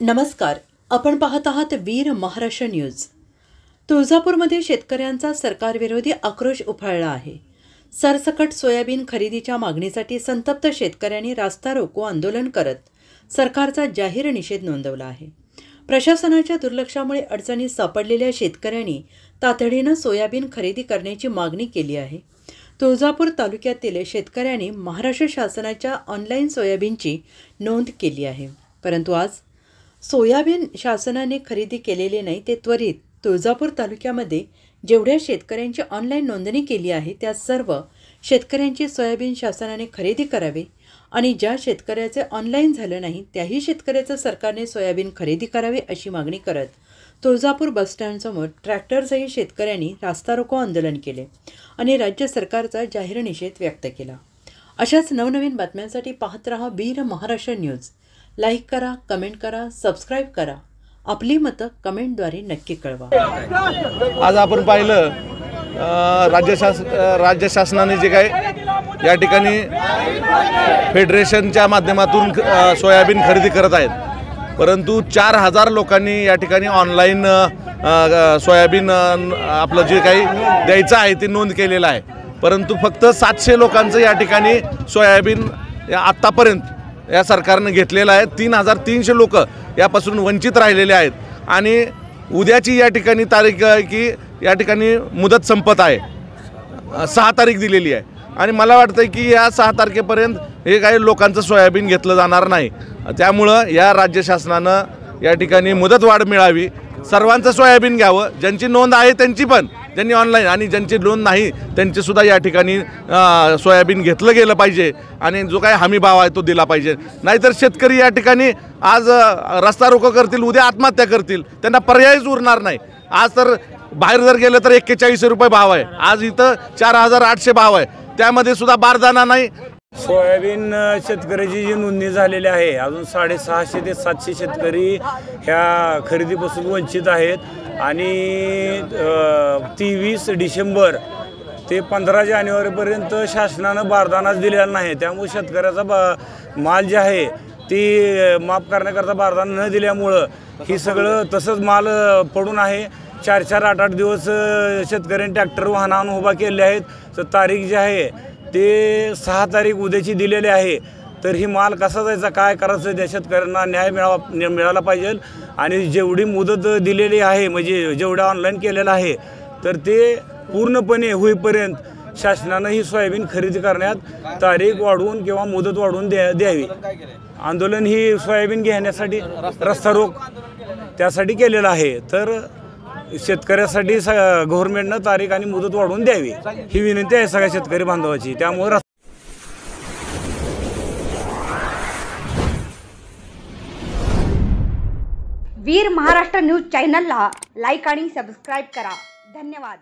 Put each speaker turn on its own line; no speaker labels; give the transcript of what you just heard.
नमस्कार, आपण पाहत आहात वीर महाराष्ट्र न्यूज। तुळजापूरमध्ये शेतकऱ्यांचा सरकारविरोधी आक्रोश उफाळला आहे। सरसकट सोयाबीन खरेदीच्या मागणीसाठी संतप्त शेतकऱ्यांनी रास्ता रोको आंदोलन करत सरकारचा जाहीर निषेध नोंदवला आहे। प्रशासनाच्या दुर्लक्षामुळे अडचणीत सापडलेल्या शेतकऱ्यांनी तातडीने सोयाबीन खरेदी करण्याची मागणी केली आहे। तुळजापूर तालुक्यातील शेतकऱ्यांनी महाराष्ट्र शासनाच्या ऑनलाईन सोयाबीनची नोंद केली आहे, परंतु आज सोयाबीन शासनाने खरेदी केलेले नाही। ते त्वरित तुळजापूर तालुक्यामध्ये जेवढ्या शेतकऱ्यांची ऑनलाईन नोंदणी केली आहे त्या सर्व शेतकऱ्यांची सोयाबीन शासनाने खरेदी करावे आणि ज्या शेतकऱ्याचे ऑनलाईन झालं नाही त्याही शेतकऱ्याचं सरकारने सोयाबीन खरेदी करावे अशी मागणी करत तुळजापूर बसस्टँडसमोर ट्रॅक्टरसहित शेतकऱ्यांनी रास्ता रोको आंदोलन केले आणि राज्य सरकारचा जाहीर निषेध व्यक्त केला। अशाच नवनवीन बातम्यांसाठी पाहत रहा वीर महाराष्ट्र न्यूज। लाईक करा, कमेंट करा, सबस्क्राईब करा। आपली मतं कमेंटद्वारे नक्की कळवा।
आज आपण पाहिलं राज्य शासनाने जे काय या ठिकाणी फेडरेशनच्या माध्यमातून सोयाबीन खरेदी करत आहेत, परंतु 4000 लोकांनी या ठिकाणी ऑनलाईन सोयाबीन आपलं जे काही द्यायचं आहे ते नोंद केलेलं आहे, परंतु फक्त 700 लोकांचं या ठिकाणी सोयाबीन आत्तापर्यंत या सरकारने घेतलेलं आहे। 3300 लोक यापासून वंचित राहिलेले आहेत आणि उद्याची या ठिकाणी तारीख की या ठिकाणी मुदत संपत आहे, 6 तारीख दिलेली आहे आणि मला वाटतं की या 6 तारखेपर्यंत हे काही लोकांचं सोयाबीन घेतलं जाणार नाही। त्यामुळं या राज्य शासनानं या ठिकाणी मुदतवाढ मिळावी, सर्वांचं सोयाबीन घ्यावं, ज्यांची नोंद आहे त्यांची पण, ज्यांनी ऑनलाईन आणि ज्यांची नोंद नाही त्यांचेसुद्धा या ठिकाणी सोयाबीन घेतलं गेलं पाहिजे आणि जो काही हमी भाव आहे तो दिला पाहिजे। नाहीतर शेतकरी या ठिकाणी आज रस्ता रोको करतील, उद्या आत्महत्या करतील, त्यांना पर्यायच उरणार नाही। आज तर बाहेर जर गेलं तर 41 रुपये भाव आहे, आज इथं 4800 भाव आहे, त्यामध्ये सुद्धा बारदाना नाही।
सोयाबीन शेतकऱ्याची जी नोंदणी झालेली आहे अजून 650 ते 700 शेतकरी ह्या खरेदीपासून वंचित आहेत आणि 23 डिसेंबर ते 15 जानेवारीपर्यंत शासनानं बारदानाच दिलेला नाही। त्यामुळे शेतकऱ्याचा माल जे आहे ती माफ करण्याकरता बारदाना न दिल्यामुळं ही सगळं तसंच माल पडून आहे। 4-4, 8-8 दिवस शेतकऱ्यांनी ट्रॅक्टर वाहनानं उभा केले आहेत। तर तारीख जी आहे ते 6 तारीख उद्याची दिलेली आहे, तर ही माल कसा जायचा, काय करायचं, त्या शेतकऱ्यांना न्याय मिळाला पाहिजे आणि जेवढी मुदत दिलेली आहे म्हणजे जेवढं ऑनलाईन केलेलं आहे तर ते पूर्णपणे होईपर्यंत शासनानं ही सोयाबीन खरेदी करण्यात तारीख वाढवून किंवा मुदत वाढवून द्यावी। आंदोलन ही सोयाबीन घेण्यासाठी रस्ता रोक त्यासाठी केलेलं आहे, तर शेतकऱ्यासाठी गव्हर्नमेंटनं तारीख आणि मुदत वाढवून द्यावी ही विनंती आहे सगळ्या शेतकरी बांधवाची। त्यामुळे
वीर महाराष्ट्र न्यूज चॅनलला लाईक आणि सबस्क्राईब करा। धन्यवाद।